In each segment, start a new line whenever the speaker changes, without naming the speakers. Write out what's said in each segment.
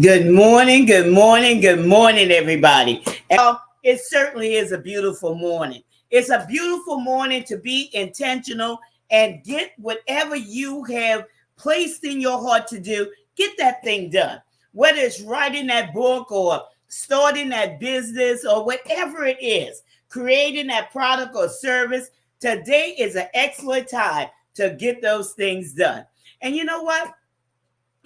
Good morning, good morning, good morning, everybody. It certainly is a beautiful morning. It's a beautiful morning to be intentional and get whatever you have placed in your heart to do, get that thing done. Whether it's writing that book or starting that business or whatever it is, creating that product or service, today is an excellent time to get those things done. And you know what?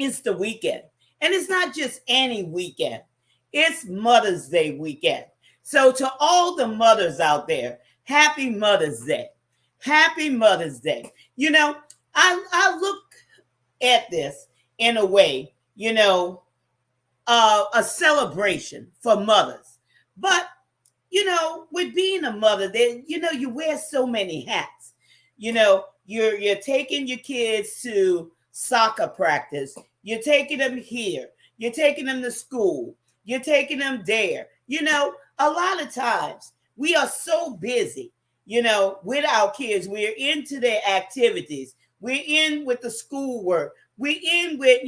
It's the weekend. And it's not just any weekend, it's Mother's Day weekend. So, to all the mothers out there, happy Mother's Day. Happy Mother's Day. I look at this in a way, a celebration for mothers. But, with being a mother, you wear so many hats. You're taking your kids to soccer practice. You're taking them here. You're taking them to school. You're taking them there. A lot of times we are so busy, with our kids. We're into their activities. We're in with the schoolwork. We're in with,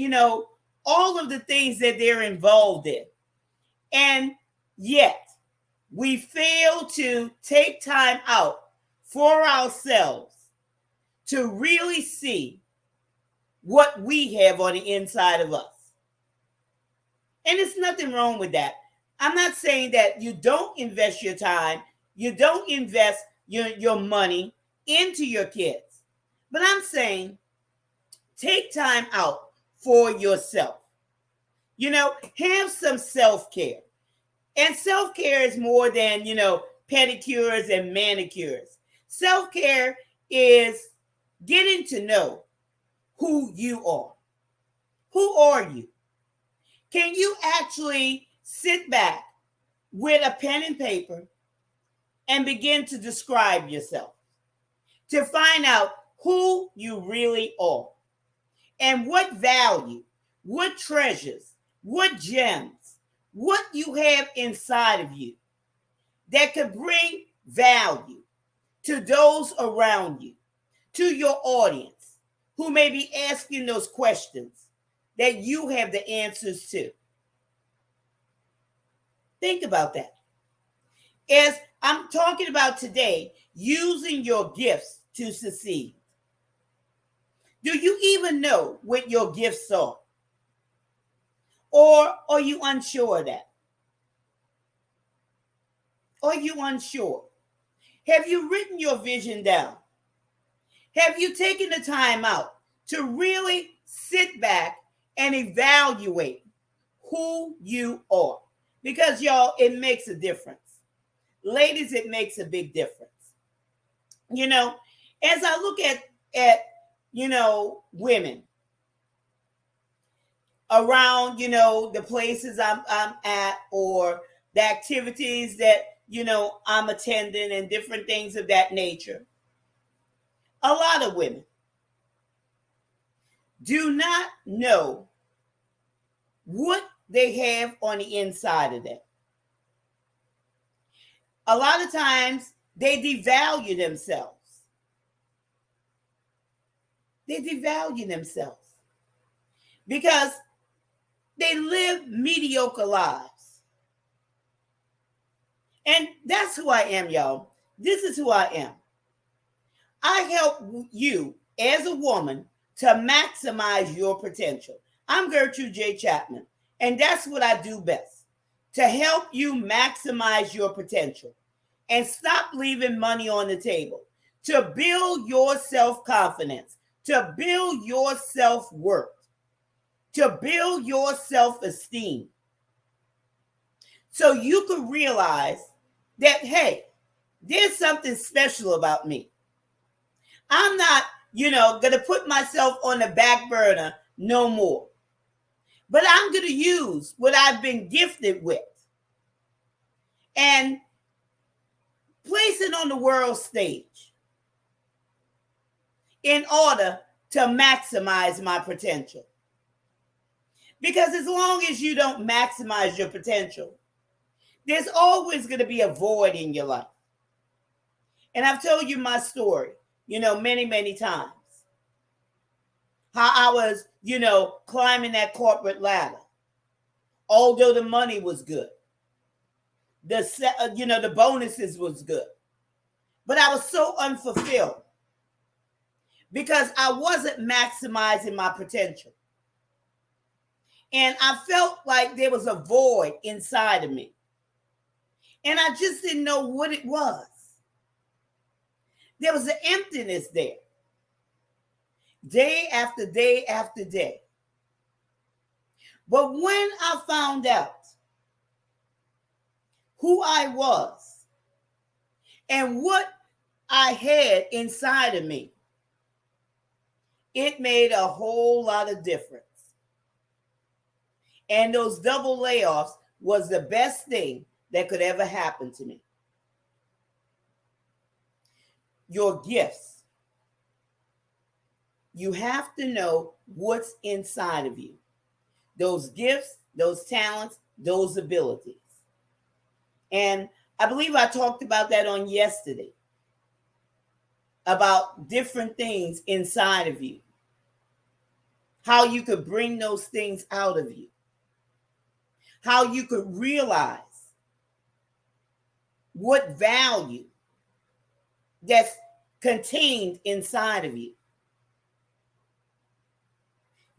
all of the things that they're involved in. And yet we fail to take time out for ourselves to really see what we have on the inside of us. And there's nothing wrong with that. I'm not saying that you don't invest your time, you don't invest your money into your kids. But I'm saying take time out for yourself. Have some self-care. And self-care is more than, pedicures and manicures. Self-care is getting to know who you are. Who are you? Can you actually sit back with a pen and paper and begin to describe yourself? To find out who you really are and what value, what treasures, what gems, what you have inside of you that could bring value to those around you, to your audience who may be asking those questions that you have the answers to. Think about that. As I'm talking about today, using your gifts to succeed. Do you even know what your gifts are? Or are you unsure of that? Are you unsure? Have you written your vision down? Have you taken the time out to really sit back and evaluate who you are? Because, y'all, it makes a difference. Ladies, it makes a big difference. As I look at women around, the places I'm at or the activities that, I'm attending and different things of that nature. A lot of women do not know what they have on the inside of them. A lot of times they devalue themselves. They devalue themselves because they live mediocre lives. And that's who I am, y'all. This is who I am. I help you as a woman to maximize your potential. I'm Gertrude J. Chapman, and that's what I do best, to help you maximize your potential and stop leaving money on the table, to build your self-confidence, to build your self-worth, to build your self-esteem, so you can realize that, hey, there's something special about me. I'm not, going to put myself on the back burner no more. But I'm going to use what I've been gifted with and place it on the world stage in order to maximize my potential. Because as long as you don't maximize your potential, there's always going to be a void in your life. And I've told you my story, many, many times. How I was, climbing that corporate ladder. although the money was good. The bonuses was good. But I was so unfulfilled because I wasn't maximizing my potential. And I felt like there was a void inside of me. And I just didn't know what it was. There was an emptiness there. Day after day after day. But when I found out who I was and what I had inside of me, it made a whole lot of difference. And those double layoffs was the best thing that could ever happen to me. Your gifts. You have to know what's inside of you. Those gifts, those talents, those abilities. And I believe I talked about that on yesterday, about different things inside of you, how you could bring those things out of you, how you could realize what value that's contained inside of you.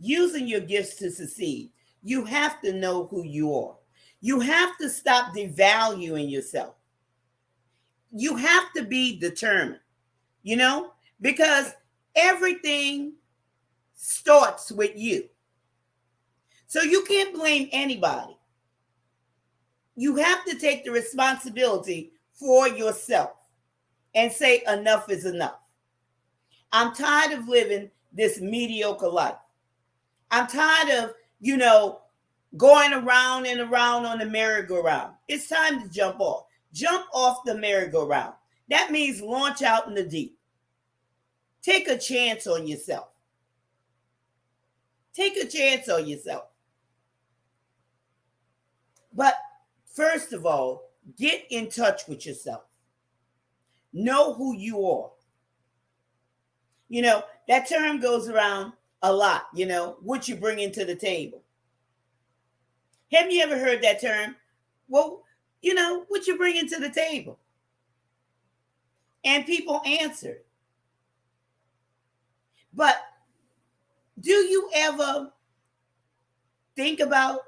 Using your gifts to succeed, you have to know who you are. You have to stop devaluing yourself. You have to be determined, because everything starts with you. So you can't blame anybody. You have to take the responsibility for yourself and say enough is enough. I'm tired of living this mediocre life. I'm tired of, going around and around on the merry-go-round. It's time to jump off. Jump off the merry-go-round. That means launch out in the deep. Take a chance on yourself. Take a chance on yourself. But first of all, get in touch with yourself. Know who you are. That term goes around a lot, what you bring into the table. Have you ever heard that term? Well, what you bring into the table? And people answer. But do you ever think about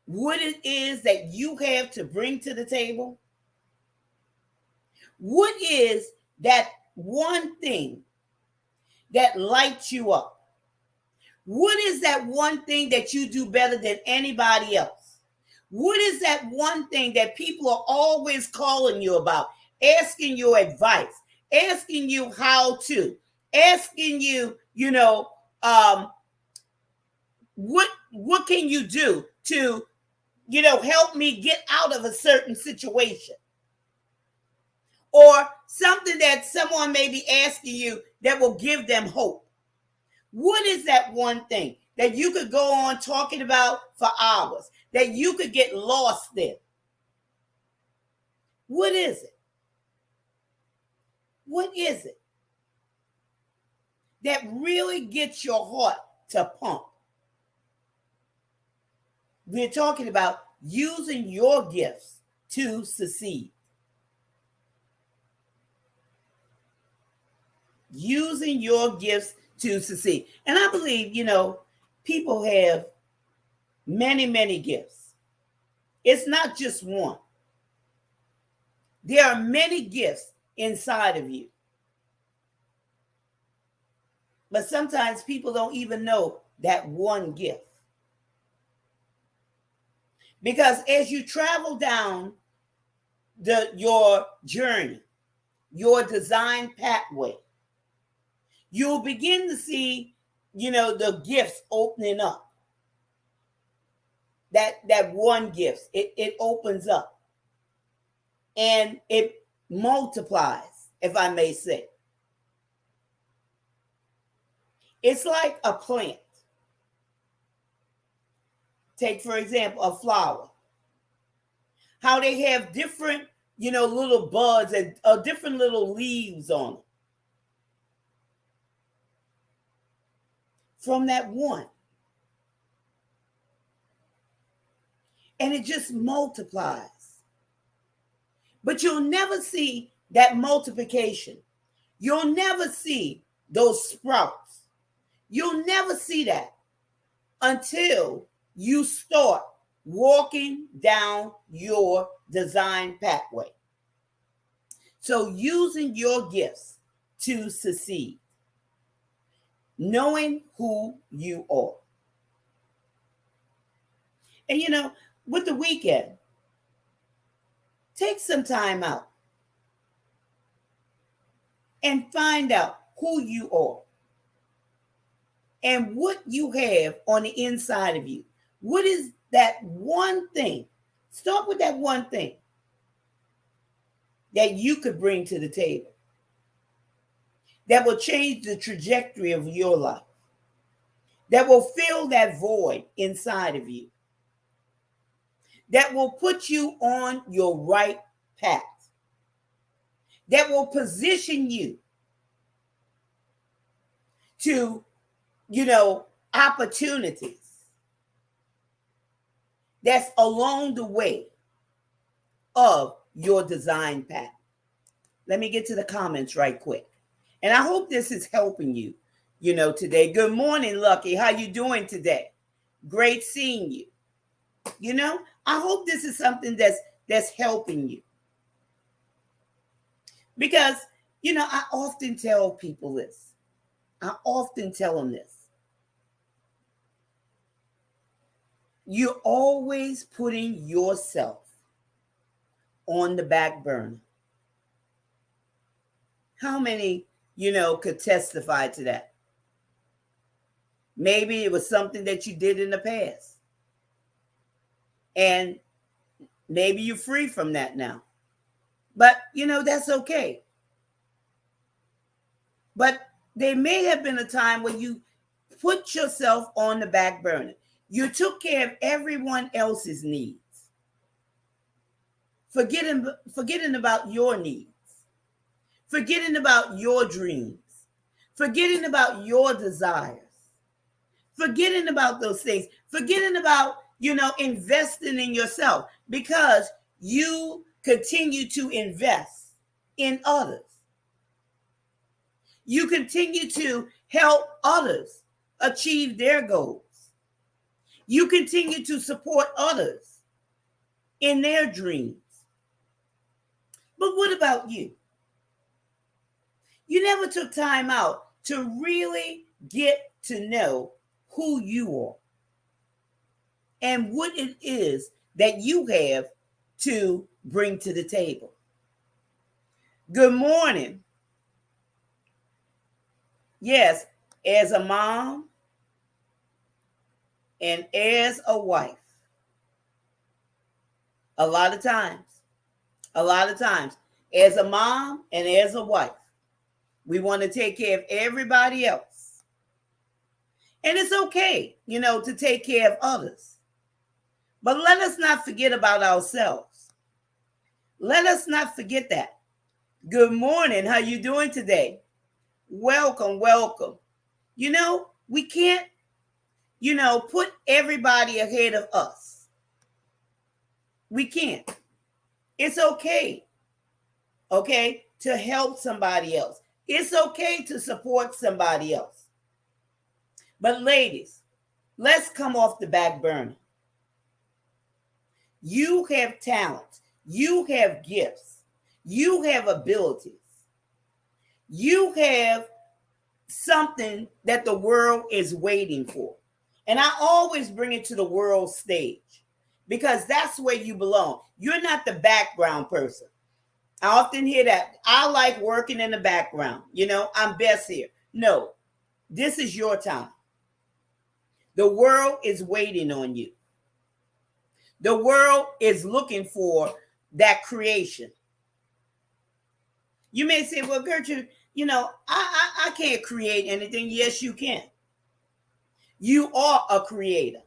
what it is that you have to bring to the table? What is that one thing that lights you up? What is that one thing that you do better than anybody else? What is that one thing that people are always calling you about, asking your advice, asking you how to, asking you, what can you do to, help me get out of a certain situation? Or something that someone may be asking you that will give them hope. What is that one thing that you could go on talking about for hours, that you could get lost in? What is it? What is it that really gets your heart to pump? We're talking about using your gifts to succeed. Using your gifts to succeed. And I believe, people have many, many gifts. It's not just one. There are many gifts inside of you. But sometimes people don't even know that one gift. Because as you travel down your journey, your design pathway, you'll begin to see, the gifts opening up. That one gift, it opens up. And it multiplies, if I may say. It's like a plant. Take, for example, a flower. How they have different, little buds and different little leaves on them. From that one. and it just multiplies. But you'll never see that multiplication. You'll never see those sprouts. You'll never see that until you start walking down your design pathway. So using your gifts to succeed, knowing who you are. And with the weekend, take some time out and find out who you are and what you have on the inside of you. What is that one thing? Start with that one thing that you could bring to the table that will change the trajectory of your life, that will fill that void inside of you, that will put you on your right path, that will position you to, opportunities that's along the way of your design path. Let me get to the comments right quick. And I hope this is helping you, today. Good morning, Lucky. How you doing today? Great seeing you. I hope this is something that's helping you. Because, I often tell people this. I often tell them this. You're always putting yourself on the back burner. How many, could testify to that? Maybe it was something that you did in the past. And maybe you're free from that now. But, that's okay. But there may have been a time when you put yourself on the back burner. You took care of everyone else's needs, forgetting about your needs, forgetting about your dreams, forgetting about your desires, forgetting about those things, forgetting about, investing in yourself because you continue to invest in others. You continue to help others achieve their goals. You continue to support others in their dreams. But what about you? You never took time out to really get to know who you are and what it is that you have to bring to the table. Good morning. Yes, as a mom and as a wife, a lot of times, as a mom and as a wife, we want to take care of everybody else. And it's okay, to take care of others. But let us not forget about ourselves. Let us not forget that. Good morning. How you doing today? Welcome. We can't, put everybody ahead of us. We can't. It's okay, to help somebody else. It's okay to support somebody else. But ladies, let's come off the back burner. You have talent. You have gifts. You have abilities. You have something that the world is waiting for. And I always bring it to the world stage because that's where you belong. You're not the background person. I often hear that. I like working in the background. I'm best here. No, this is your time. The world is waiting on you. The world is looking for that creation. You may say, well, Gertrude, I can't create anything. Yes, you can. You are a creator.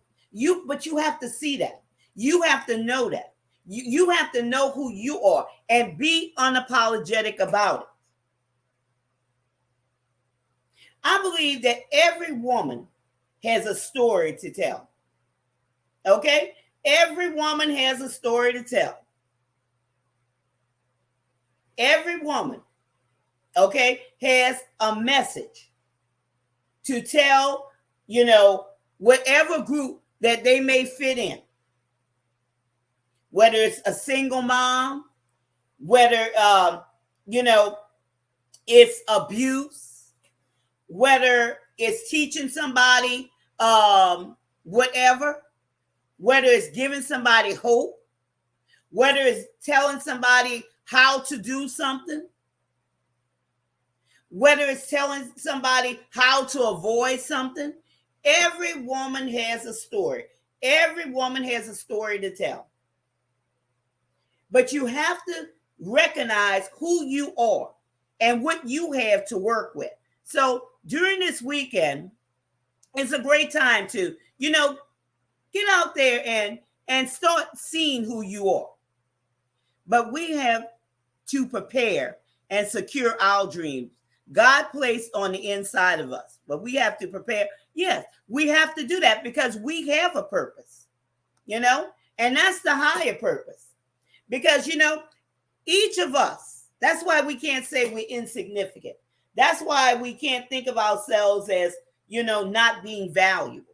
But you have to see that. You have to know that. You have to know who you are and be unapologetic about it. I believe that every woman has a story to tell. Okay? Every woman has a story to tell. Every woman, okay, has a message to tell, whatever group that they may fit in. Whether it's a single mom, whether, it's abuse, whether it's teaching somebody whatever, whether it's giving somebody hope, whether it's telling somebody how to do something, whether it's telling somebody how to avoid something. Every woman has a story. Every woman has a story to tell. But you have to recognize who you are and what you have to work with. So during this weekend, it's a great time to, get out there and start seeing who you are. But we have to prepare and secure our dreams. God placed on the inside of us, but we have to prepare. Yes, we have to do that because we have a purpose, and that's the higher purpose. Because, each of us, that's why we can't say we're insignificant. That's why we can't think of ourselves as, not being valuable.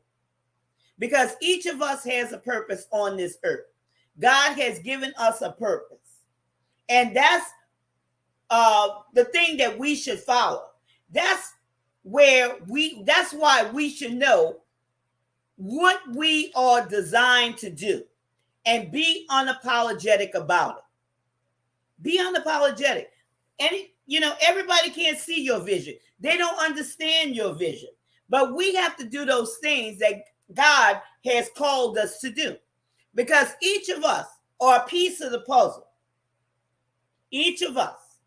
Because each of us has a purpose on this earth. God has given us a purpose. And that's the thing that we should follow. That's why we should know what we are designed to do and be unapologetic about it. Be unapologetic. And, everybody can't see your vision. They don't understand your vision. But we have to do those things that God has called us to do. Because each of us are a piece of the puzzle. Each of us.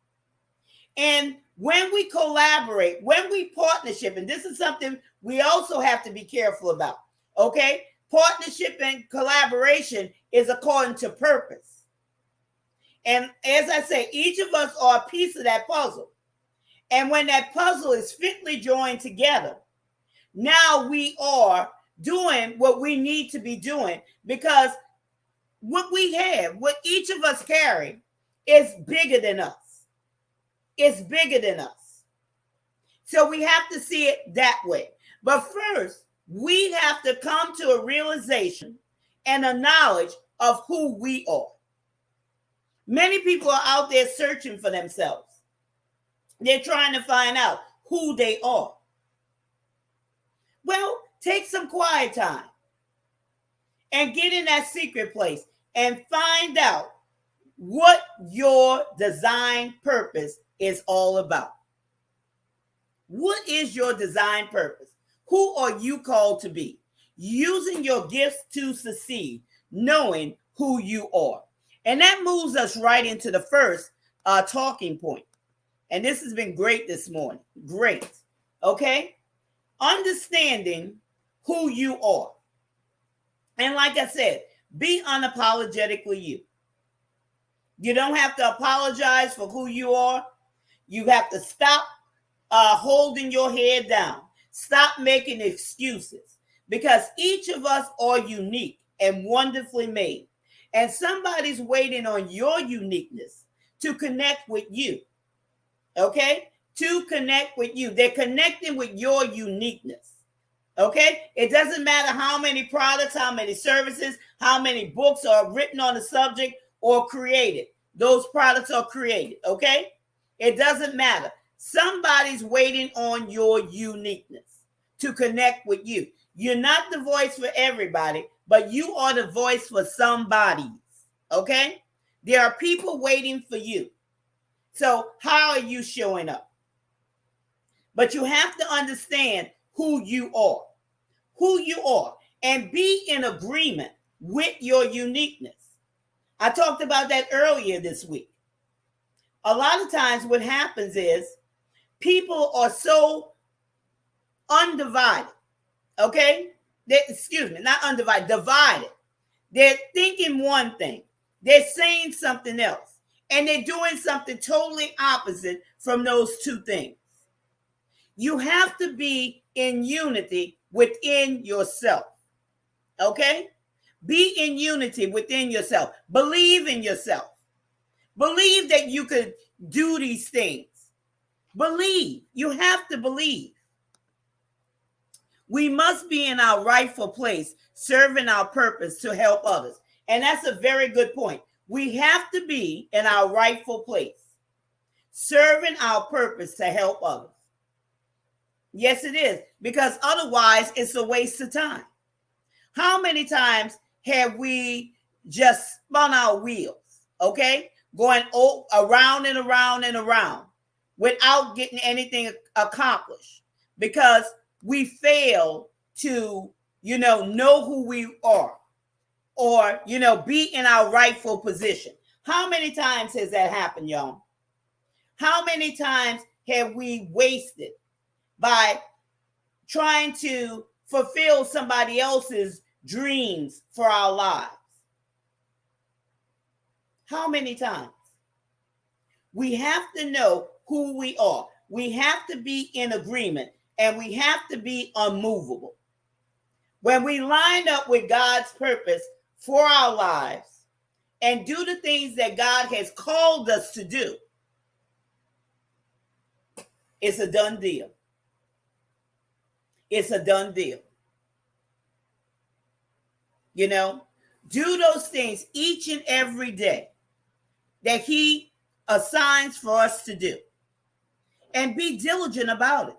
And when we collaborate, when we partnership, and this is something we also have to be careful about, okay? Partnership and collaboration is according to purpose. And as I say, each of us are a piece of that puzzle. And when that puzzle is fitly joined together, now we are doing what we need to be doing, because what we have, what each of us carry, is bigger than us. It's bigger than us. So we have to see it that way. But first, we have to come to a realization and a knowledge of who we are. Many people are out there searching for themselves. They're trying to find out who they are. Well, take some quiet time and get in that secret place and find out what your design purpose is all about. What is your design purpose? Who are you called to be? Using your gifts to succeed, knowing who you are. And that moves us right into the first talking point. And this has been great this morning. Great. Okay? Understanding who you are. And like I said, be unapologetically you. You don't have to apologize for who you are. You have to stop holding your head down. Stop making excuses, because each of us are unique and wonderfully made. And somebody's waiting on your uniqueness to connect with you. Okay? To connect with you. They're connecting with your uniqueness. Okay? It doesn't matter how many products, how many services, how many books are written on the subject or created. Those products are created. Okay? It doesn't matter. Somebody's waiting on your uniqueness to connect with you. You're not the voice for everybody, but you are the voice for somebody. Okay? There are people waiting for you. So how are you showing up? But you have to understand who you are. Who you are. And be in agreement with your uniqueness. I talked about that earlier this week. A lot of times what happens is people are so undivided. Okay? Not undivided, divided. They're thinking one thing. They're saying something else. And they're doing something totally opposite from those two things. You have to be in unity within yourself. Okay? Be in unity within yourself. Believe in yourself. Believe that you could do these things. Believe. You have to believe. We must be in our rightful place, serving our purpose to help others. And that's a very good point. We have to be in our rightful place, serving our purpose to help others. Yes, it is, because otherwise it's a waste of time. How many times have we just spun our wheels, okay, going around and around and around without getting anything accomplished because we fail to, know who we are or, be in our rightful position? How many times has that happened, y'all? How many times have we wasted by trying to fulfill somebody else's dreams for our lives? How many times? We have to know who we are. We have to be in agreement, and we have to be unmovable. When we line up with God's purpose for our lives and do the things that God has called us to do, it's a done deal. It's a done deal. Do those things each and every day that He assigns for us to do. And be diligent about it.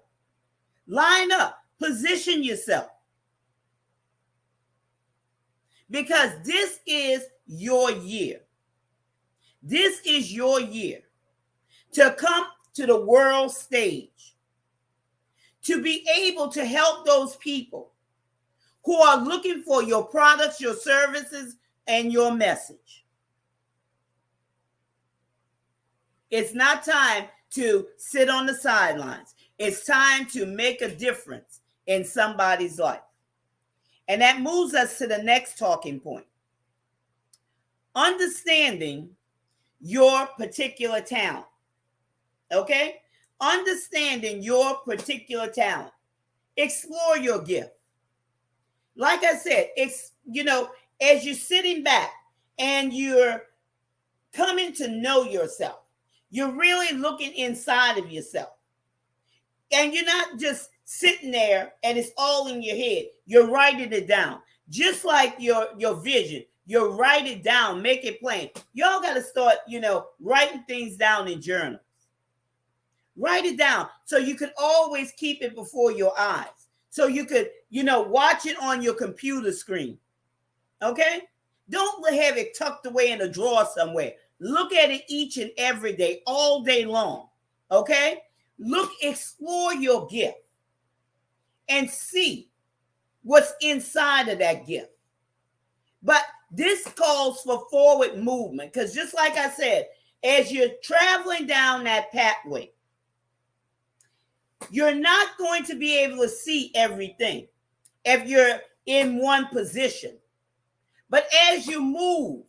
Line up. Position yourself. Because this is your year. This is your year to come to the world stage, to be able to help those people who are looking for your products, your services, and your message. It's not time to sit on the sidelines. It's time to make a difference in somebody's life. And that moves us to the next talking point. Understanding your particular talent. Okay? Understanding your particular talent. Explore your gift. Like I said, it's, as you're sitting back and you're coming to know yourself, you're really looking inside of yourself. And you're not just sitting there and it's all in your head. You're writing it down. Just like your vision. You write it down, make it plain. Y'all got to start, writing things down in journals. Write it down so you can always keep it before your eyes. So you could, watch it on your computer screen. Okay? Don't have it tucked away in a drawer somewhere. Look at it each and every day, all day long. Okay? Explore your gift and see what's inside of that gift. But this calls for forward movement because just like I said, as you're traveling down that pathway, you're not going to be able to see everything if you're in one position. But as you move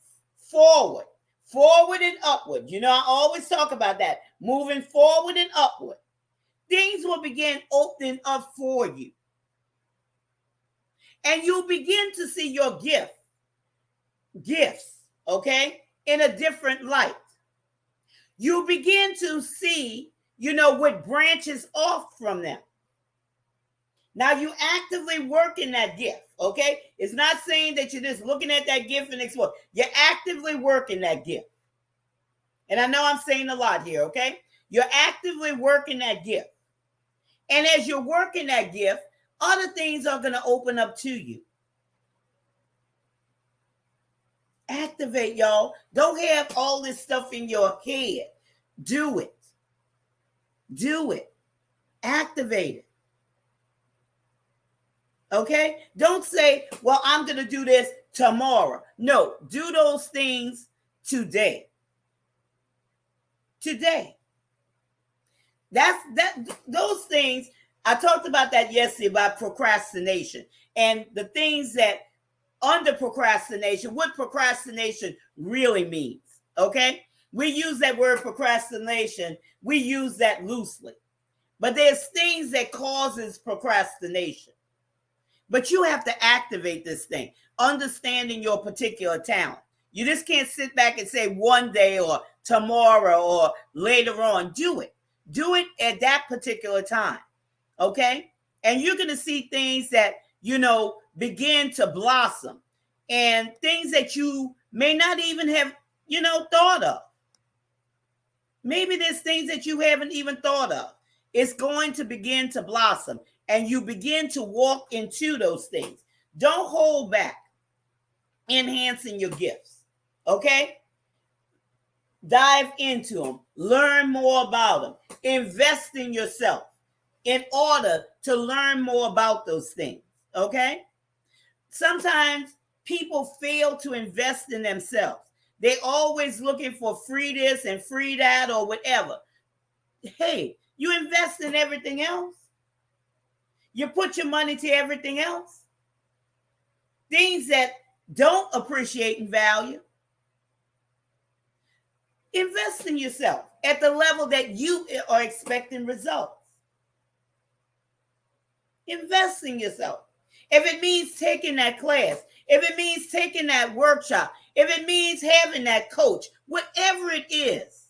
forward and upward, I always talk about that, moving forward and upward, things will begin opening up for you. And you'll begin to see your gifts, okay, in a different light. You'll begin to see, what branches off from them. Now you actively work in that gift, okay? It's not saying that you're just looking at that gift and explore. You're actively working that gift. And I know I'm saying a lot here, okay? You're actively working that gift. And as you're working that gift, other things are going to open up to you. Activate, y'all. Don't have all this stuff in your head. Do it. Do it. Activate it. Okay? Don't say, well, I'm going to do this tomorrow. No, do those things today. Today. Those things, I talked about that yesterday about procrastination and the things that under procrastination, what procrastination really means. Okay? We use that word procrastination. We use that loosely. But there's things that causes procrastination. But you have to activate this thing, understanding your particular talent. You just can't sit back and say one day or tomorrow or later on. Do it. Do it at that particular time. Okay? And you're going to see things that, begin to blossom, and things that you may not even have, thought of. Maybe there's things that you haven't even thought of. It's going to begin to blossom, and you begin to walk into those things. Don't hold back enhancing your gifts. Okay? Dive into them. Learn more about them. Invest in yourself in order to learn more about those things. Okay? Sometimes people fail to invest in themselves. They're always looking for free this and free that or whatever. Hey, you invest in everything else. You put your money to everything else. Things that don't appreciate in value. Invest in yourself at the level that you are expecting results. Invest in yourself. If it means taking that class, if it means taking that workshop, if it means having that coach, whatever it is,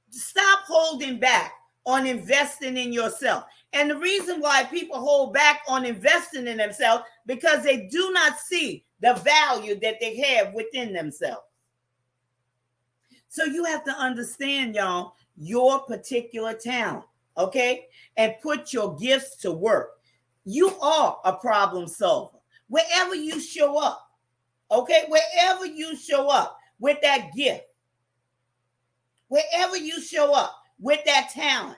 stop holding back on investing in yourself. And the reason why people hold back on investing in themselves, because they do not see the value that they have within themselves. So you have to understand, y'all, your particular talent, okay? And put your gifts to work. You are a problem solver. Wherever you show up, okay? Wherever you show up with that gift, wherever you show up with that talent,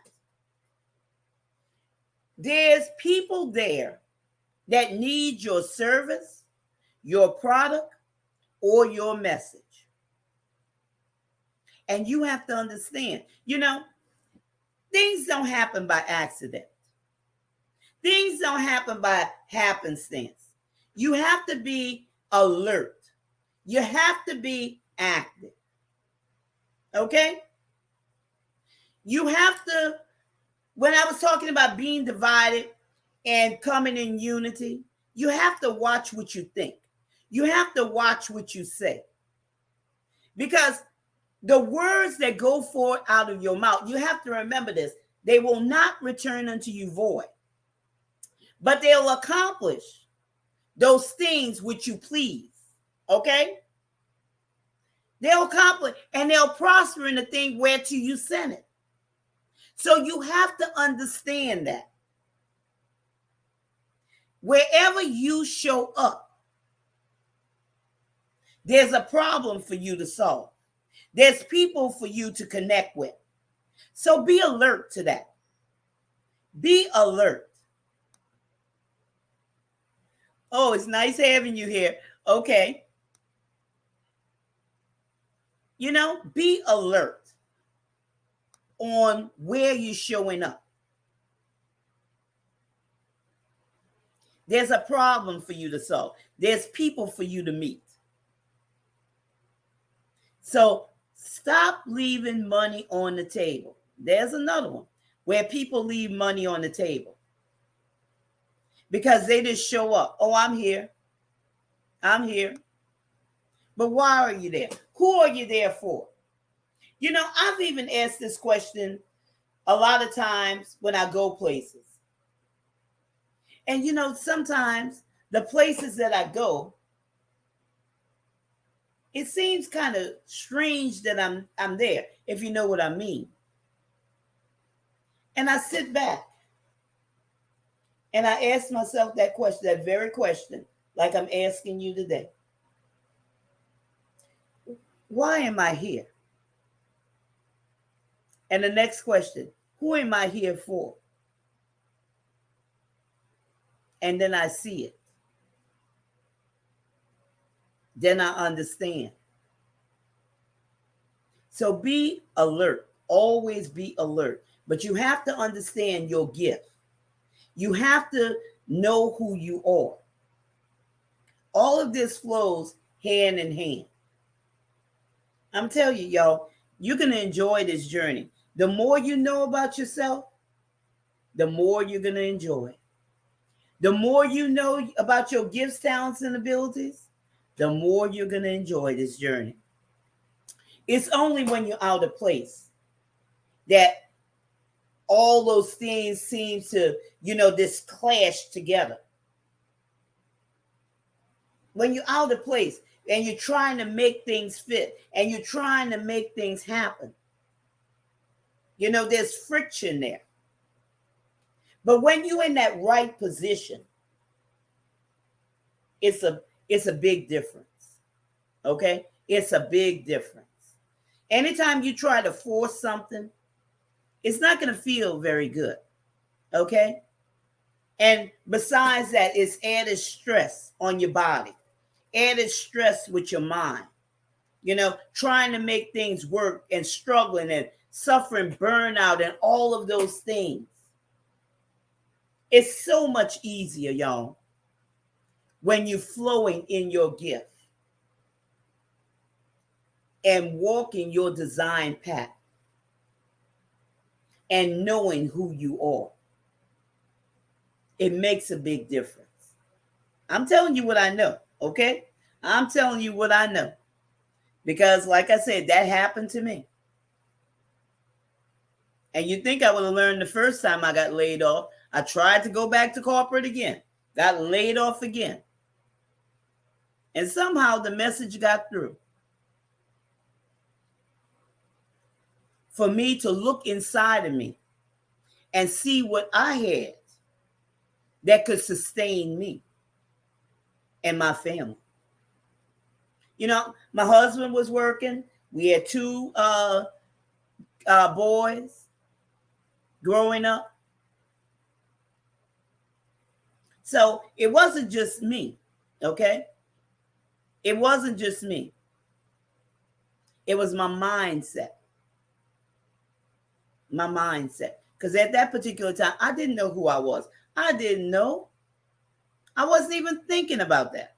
there's people there that need your service, your product, or your message. And you have to understand, things don't happen by accident. Things don't happen by happenstance. You have to be alert. You have to be active. Okay? You have to, when I was talking about being divided and coming in unity, you have to watch what you think. You have to watch what you say. Because the words that go forth out of your mouth, you have to remember this, they will not return unto you void, but they'll accomplish those things which you please. Okay? They'll accomplish and they'll prosper in the thing whereto you sent it. So you have to understand that. Wherever you show up, there's a problem for you to solve. There's people for you to connect with. So be alert to that. Be alert. Oh, it's nice having you here. Okay. Be alert on where you're showing up. There's a problem for you to solve. There's people for you to meet. So stop leaving money on the table. There's another one where people leave money on the table because they just show up. Oh, I'm here. I'm here. But why are you there? Who are you there for? I've even asked this question a lot of times when I go places. And, sometimes the places that I go, it seems kind of strange that I'm there, if you know what I mean. And I sit back and I ask myself that question, that very question, like I'm asking you today. Why am I here? And the next question, who am I here for? And then I see it. Then I understand. So be alert. Always be alert. But you have to understand your gift. You have to know who you are. All of this flows hand in hand. I'm telling you, y'all, you're going to enjoy this journey. The more you know about yourself, the more you're going to enjoy. The more you know about your gifts, talents, and abilities, the more you're going to enjoy this journey. It's only when you're out of place that all those things seem to, this clash together. When you're out of place and you're trying to make things fit and you're trying to make things happen, there's friction there. But when you're in that right position, it's a big difference. Okay? It's a big difference. Anytime you try to force something, it's not going to feel very good. Okay? And besides that, it's added stress on your body, added stress with your mind, trying to make things work and struggling and suffering burnout and all of those things. It's so much easier, y'all, when you're flowing in your gift and walking your design path and knowing who you are. It makes a big difference. I'm telling you what I know, okay? I'm telling you what I know. Because like I said, that happened to me. And you think I would have learned the first time I got laid off. I tried to go back to corporate again. Got laid off again. And somehow the message got through. For me to look inside of me and see what I had that could sustain me and my family. My husband was working. We had two boys growing up. So it wasn't just me, okay? It wasn't just me. It was my mindset. My mindset. Because at that particular time, I didn't know who I was. I didn't know. I wasn't even thinking about that.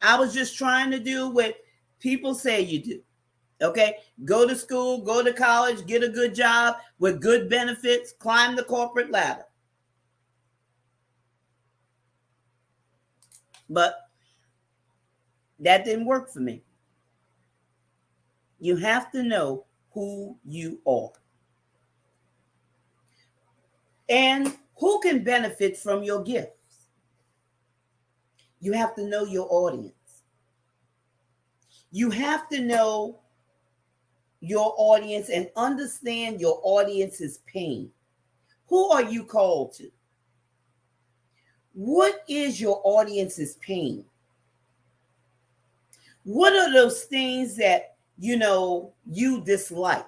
I was just trying to do what people say you do. Okay? Go to school, go to college, get a good job with good benefits, climb the corporate ladder. But that didn't work for me. You have to know who you are. And who can benefit from your gifts? You have to know your audience. You have to know your audience and understand your audience's pain. Who are you called to? What is your audience's pain? What are those things that, you dislike?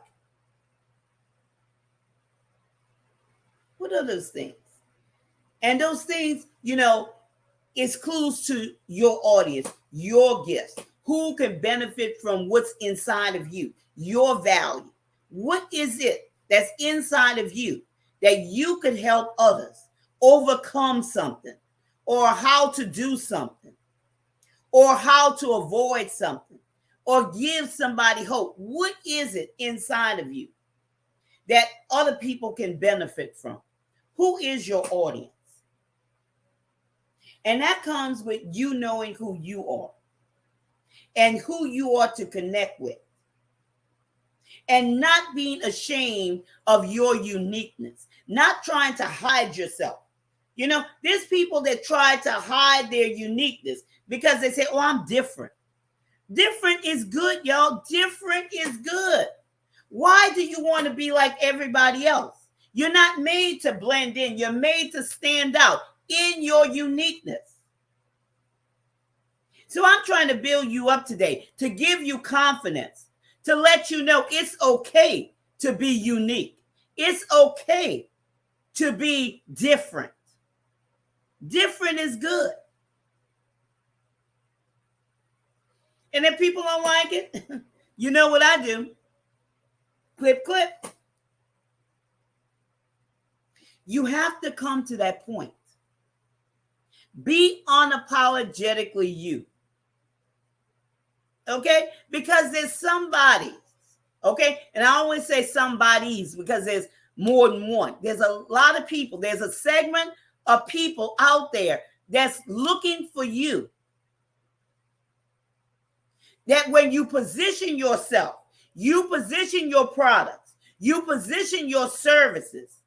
What are those things? And those things, is clues to your audience, your gifts. Who can benefit from what's inside of you, your value? What is it that's inside of you that you could help others overcome something, or how to do something, or how to avoid something, or give somebody hope? What is it inside of you that other people can benefit from? Who is your audience? And that comes with you knowing who you are and who you are to connect with, and not being ashamed of your uniqueness, not trying to hide yourself. There's people that try to hide their uniqueness because they say, oh, I'm different. Different is good, y'all. Different is good. Why do you want to be like everybody else? You're not made to blend in. You're made to stand out in your uniqueness. So I'm trying to build you up today, to give you confidence, to let you know it's okay to be unique. It's okay to be different. Different is good. And if people don't like it, you know what I do? Clip, clip. You have to come to that point. Be unapologetically you. Okay? Because there's somebody. Okay? And I always say somebody's because there's more than one. There's a lot of people. There's a segment of people out there that's looking for you. That when you position yourself, you position your products, you position your services,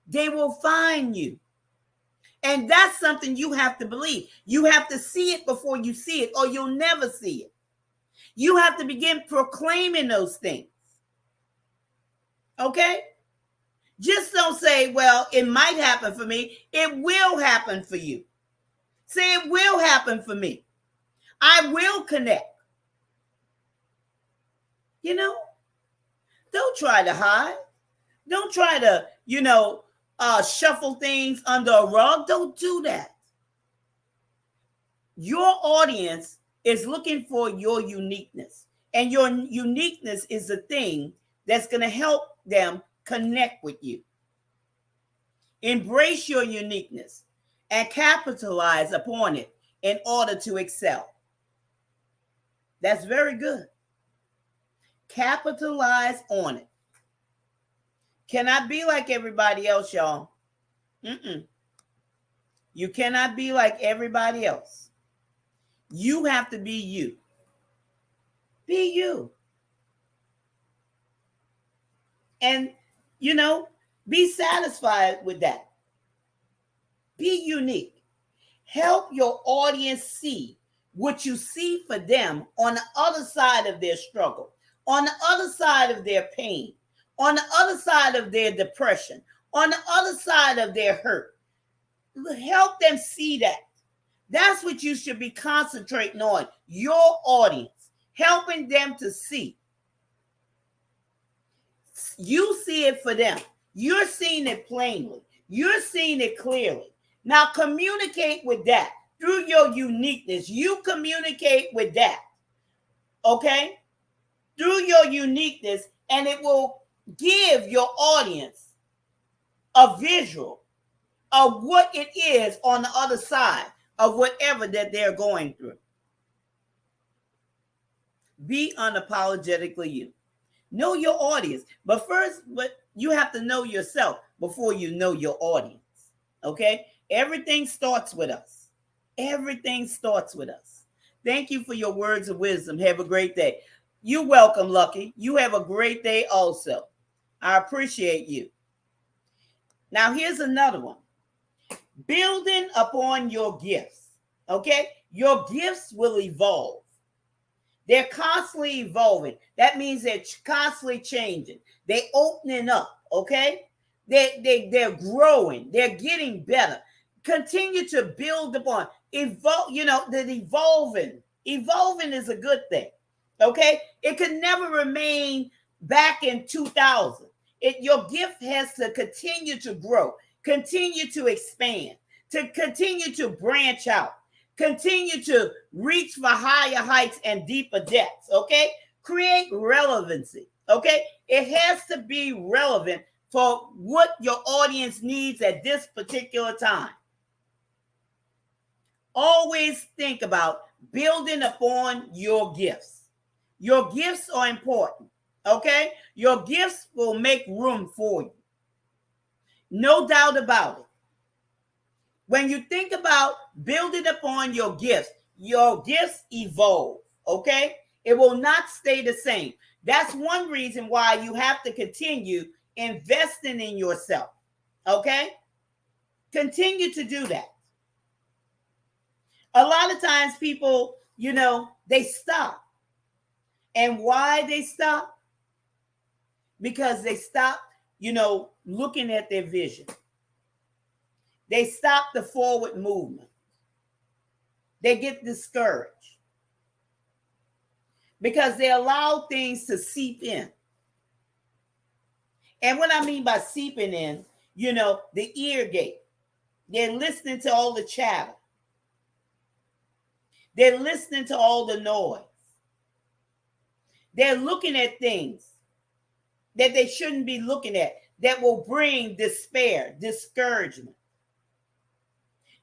they will find you. And that's something you have to believe. You have to see it before you see it, or you'll never see it. You have to begin proclaiming those things. Okay? Just don't say, well, it might happen for me. It will happen for you. Say, it will happen for me. I will connect. You know, don't try to hide. Don't try to, shuffle things under a rug. Don't do that. Your audience is looking for your uniqueness, and your uniqueness is the thing that's going to help them connect with you. Embrace your uniqueness and capitalize upon it in order to excel. That's very good. Capitalize on it. Cannot be like everybody else, y'all. You cannot be like everybody else. You have to be you. Be you. And, be satisfied with that. Be unique. Help your audience see what you see for them on the other side of their struggle, on the other side of their pain, on the other side of their depression, on the other side of their hurt. Help them see that. That's what you should be concentrating on, your audience, helping them to see. You see it for them. You're seeing it plainly. You're seeing it clearly. Now communicate with that through your uniqueness. You communicate with that, okay? Through your uniqueness, and it will give your audience a visual of what it is on the other side of whatever that they're going through. Be unapologetically you. Know your audience. But first, you have to know yourself before you know your audience. Okay? Everything starts with us. Everything starts with us. Thank you for your words of wisdom. Have a great day. You're welcome, Lucky. You have a great day also. I appreciate you. Now, here's another one. Building upon your gifts. Okay? Your gifts will evolve. They're constantly evolving. That means they're constantly changing. They're opening up, okay? They're growing. They're getting better. Continue to build upon. Evolving. Evolving is a good thing, okay? It could never remain back in 2000. Your gift has to continue to grow, continue to expand, to continue to branch out. Continue to reach for higher heights and deeper depths, okay? Create relevancy, okay? It has to be relevant for what your audience needs at this particular time. Always think about building upon your gifts. Your gifts are important, okay? Your gifts will make room for you. No doubt about it. When you think about building upon your gifts evolve, okay? It will not stay the same. That's one reason why you have to continue investing in yourself, okay? Continue to do that. A lot of times people, they stop. And why they stop? Because they stop, looking at their vision. They stop the forward movement. They get discouraged because they allow things to seep in. And what I mean by seeping in, the ear gate. They're listening to all the chatter. They're listening to all the noise. They're looking at things that they shouldn't be looking at that will bring despair, discouragement.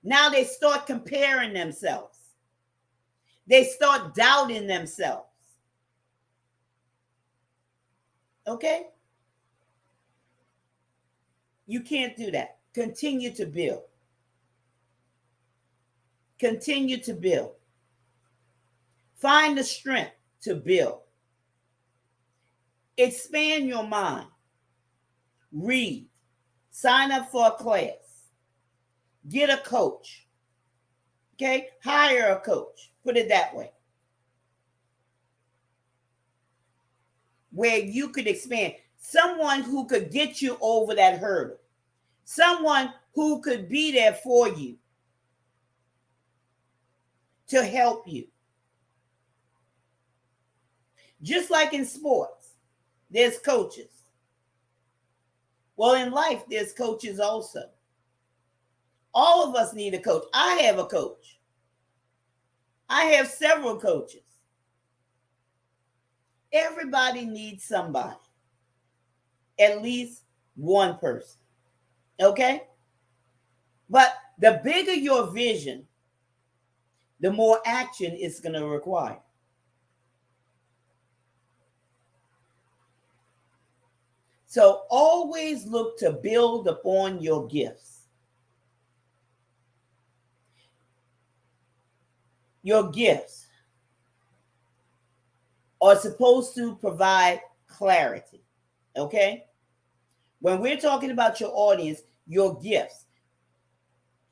Now they start comparing themselves. They start doubting themselves. Okay? You can't do that. Continue to build. Continue to build. Find the strength to build. Expand your mind. Read. Sign up for a class. Get a coach. Okay? Hire a coach. Put it that way. Where you could expand. Someone who could get you over that hurdle. Someone who could be there for you to help you. Just like in sports, there's coaches. Well, in life, there's coaches also. All of us need a coach. I have a coach. I have several coaches. Everybody needs somebody. At least one person. Okay? But the bigger your vision, the more action it's going to require. So always look to build upon your gifts. Your gifts are supposed to provide clarity. Okay? When we're talking about your audience, your gifts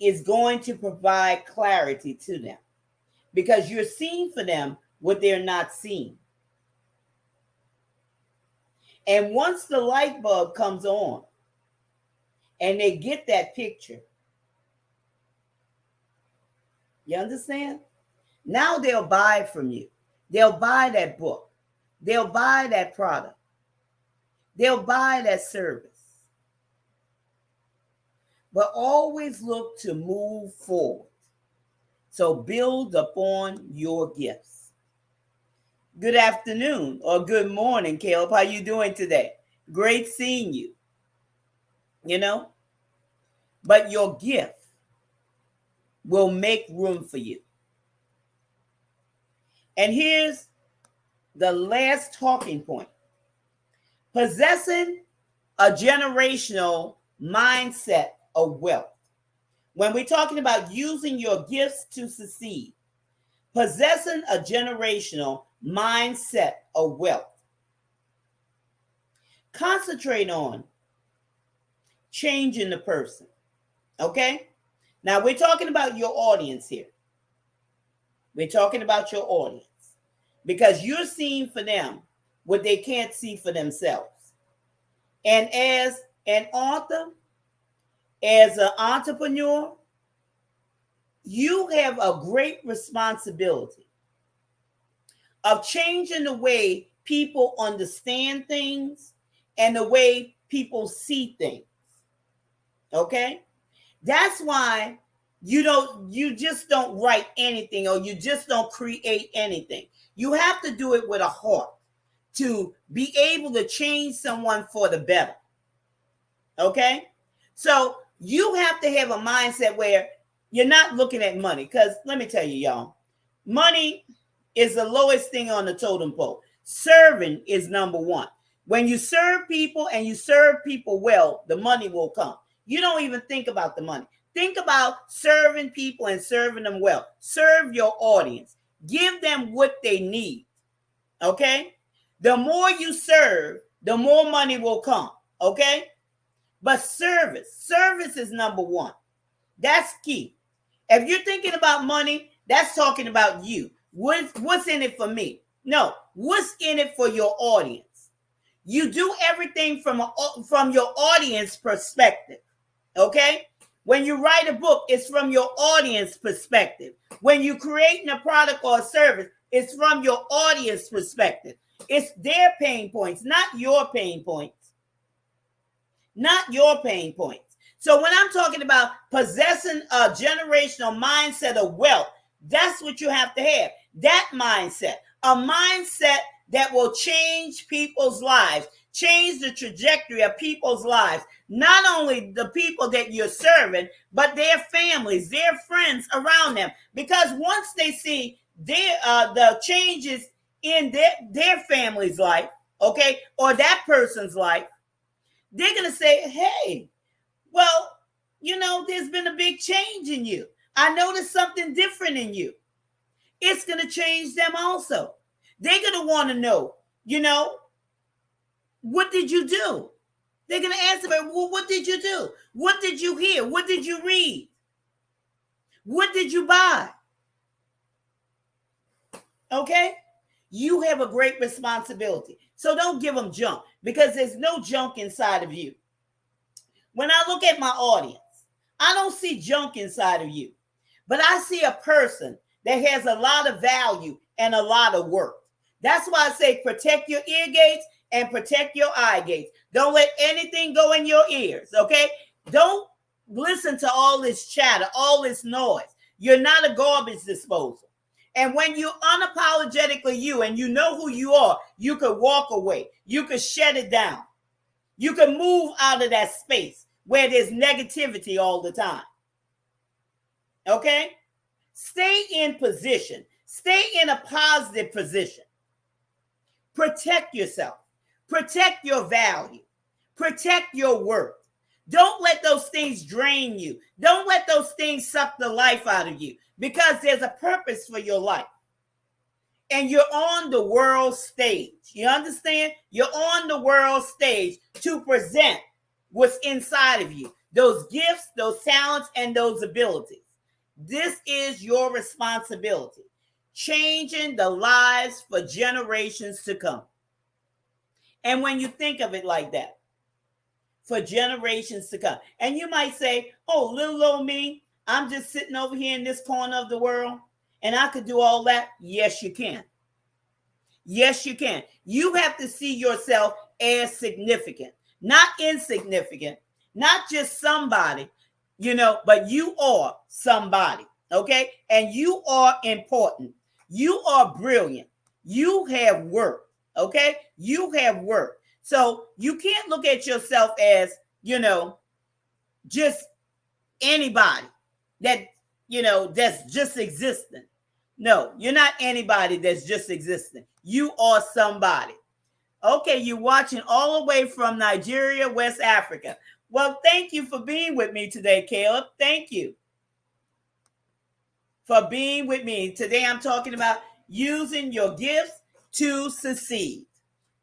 is going to provide clarity to them because you're seeing for them what they're not seeing. And once the light bulb comes on and they get that picture, you understand? Now they'll buy from you. They'll buy that book. They'll buy that product. They'll buy that service. But always look to move forward. So build upon your gifts. Good afternoon or good morning, Caleb. How you doing today? Great seeing you. You know? But your gift will make room for you. And here's the last talking point. Possessing a generational mindset of wealth. When we're talking about using your gifts to succeed, possessing a generational mindset of wealth. Concentrate on changing the person. Okay? Now we're talking about your audience here. We're talking about your audience because you're seeing for them what they can't see for themselves. And as an author, as an entrepreneur, you have a great responsibility of changing the way people understand things and the way people see things. Okay? That's why you just don't write anything or you just don't create anything. You have to do it with a heart to be able to change someone for the better. Okay? So you have to have a mindset where you're not looking at money. Because let me tell you, y'all, money is the lowest thing on the totem pole. Serving is number one. When you serve people and you serve people well, the money will come. You don't even think about the money. Think about serving people and serving them well. Serve your audience. Give them what they need. Okay? The more you serve, the more money will come. Okay? But service is number one. That's key. If you're thinking about money, that's talking about you. What's in it for me? No, what's in it for your audience? You do everything from your audience perspective. Okay? When you write a book, it's from your audience perspective. When you're creating a product or a service, it's from your audience perspective. It's their pain points, not your pain points. Not your pain points. So when I'm talking about possessing a generational mindset of wealth, that's what you have to have. That mindset, a mindset that will change people's lives, change the trajectory of people's lives. Not only the people that you're serving, but their families, their friends around them. Because once they see the changes in their family's life, okay, or that person's life, they're going to say, hey, well, there's been a big change in you. I noticed something different in you. It's going to change them also. They're going to want to know, what did you do? They're going to answer, well, what did you do? What did you hear? What did you read? What did you buy? Okay? You have a great responsibility. So don't give them junk, because there's no junk inside of you. When I look at my audience, I don't see junk inside of you, but I see a person that has a lot of value and a lot of worth. That's why I say protect your ear gates and protect your eye gates. Don't let anything go in your ears, okay? Don't listen to all this chatter, all this noise. You're not a garbage disposal. And when you're unapologetically you and you know who you are, you could walk away. You could shut it down. You can move out of that space where there's negativity all the time. Okay? Stay in position. Stay in a positive position. Protect yourself. Protect your value. Protect your worth. Don't let those things drain you. Don't let those things suck the life out of you, because there's a purpose for your life. And you're on the world stage. You understand? You're on the world stage to present what's inside of you. Those gifts, those talents, and those abilities. This is your responsibility. Changing the lives for generations to come. And when you think of it like that, for generations to come. And you might say, oh, little old me, I'm just sitting over here in this corner of the world and I could do all that. Yes, you can. Yes, you can. You have to see yourself as significant, not insignificant, not just somebody, but you are somebody, okay? And you are important. You are brilliant. You have work, okay? You have work. So you can't look at yourself as, just anybody that, that's just existing. No, you're not anybody that's just existing. You are somebody. Okay, you're watching all the way from Nigeria, West Africa. Well, thank you for being with me today, Caleb. Thank you for being with me. Today I'm talking about using your gifts to succeed.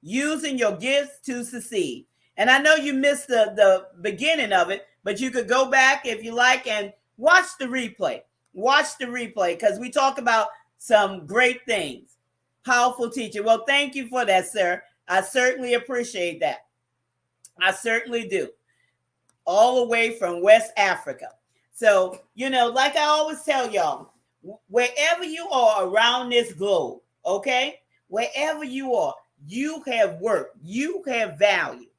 Using your gifts to succeed. And I know you missed the beginning of it, but you could go back if you like and watch the replay. Watch the replay, because we talk about some great things. Powerful teacher. Well, thank you for that, sir. I certainly appreciate that. I certainly do. All the way from West Africa. So, like I always tell y'all, wherever you are around this globe, okay, wherever you are, you have work, you have value,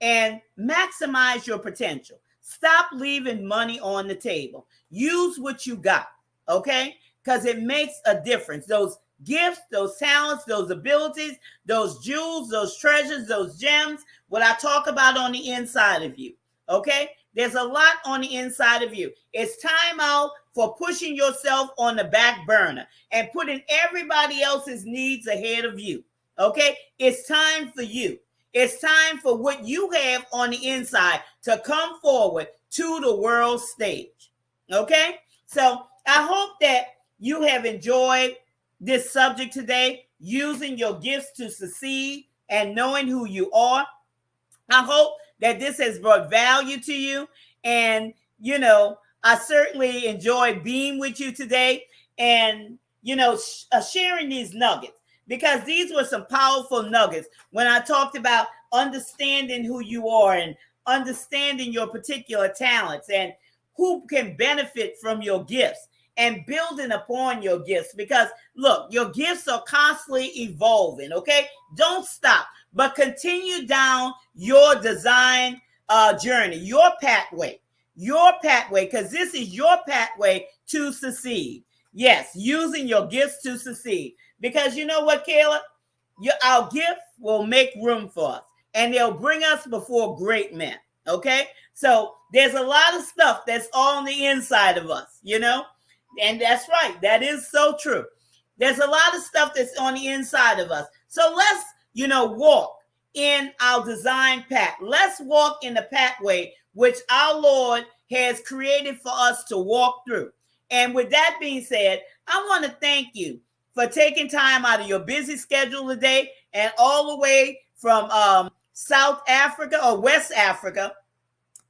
and maximize your potential. Stop leaving money on the table. Use what you got, okay? Because it makes a difference. Those gifts, those talents, those abilities, those jewels, those treasures, those gems, what I talk about on the inside of you, okay? There's a lot on the inside of you. It's time out for pushing yourself on the back burner and putting everybody else's needs ahead of you. Okay, it's time for you. It's time for what you have on the inside to come forward to the world stage. Okay, so I hope that you have enjoyed this subject today, using your gifts to succeed and knowing who you are. I hope that this has brought value to you. And, I certainly enjoyed being with you today and, sharing these nuggets. Because these were some powerful nuggets when I talked about understanding who you are and understanding your particular talents and who can benefit from your gifts and building upon your gifts. Because look, your gifts are constantly evolving, okay? Don't stop, but continue down your design journey, your pathway, because this is your pathway to succeed. Yes, using your gifts to succeed. Because you know what, Caleb? Our gift will make room for us, and they'll bring us before great men, okay? So there's a lot of stuff that's on the inside of us, And that's right. That is so true. There's a lot of stuff that's on the inside of us. So let's, walk in our design path. Let's walk in the pathway which our Lord has created for us to walk through. And with that being said, I want to thank you for taking time out of your busy schedule today and all the way from South Africa or West Africa.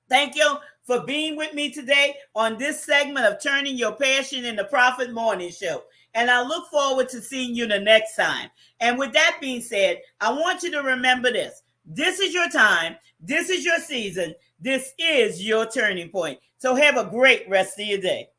Thank you for being with me today on this segment of Turning Your Passion into Profit Morning Show. And I look forward to seeing you the next time. And with that being said, I want you to remember this. This is your time. This is your season. This is your turning point. So have a great rest of your day.